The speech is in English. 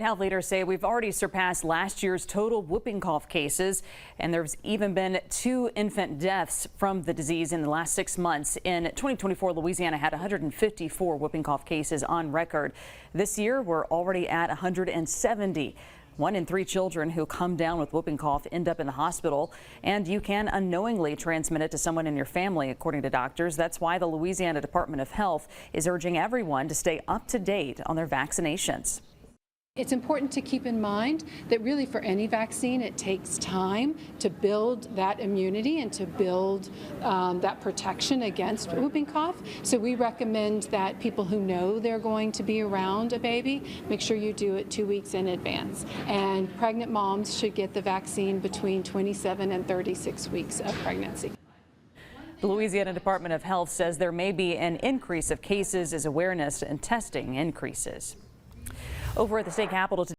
Health leaders say we've already surpassed last year's total whooping cough cases, and there's even been 2 infant deaths from the disease in the last 6 months. In 2024, Louisiana had 154 whooping cough cases on record. This year, we're already at 170. 1 in 3 children who come down with whooping cough end up in the hospital, and you can unknowingly transmit it to someone in your family, according to doctors. That's why the Louisiana Department of Health is urging everyone to stay up to date on their vaccinations. It's important to keep in mind that really for any vaccine, it takes time to build that immunity and to build that protection against whooping cough. So we recommend that people who know they're going to be around a baby, make sure you do it 2 weeks in advance. And pregnant moms should get the vaccine between 27 and 36 weeks of pregnancy. The Louisiana Department of Health says there may be an increase of cases as awareness and testing increases. Over at the state capitol today.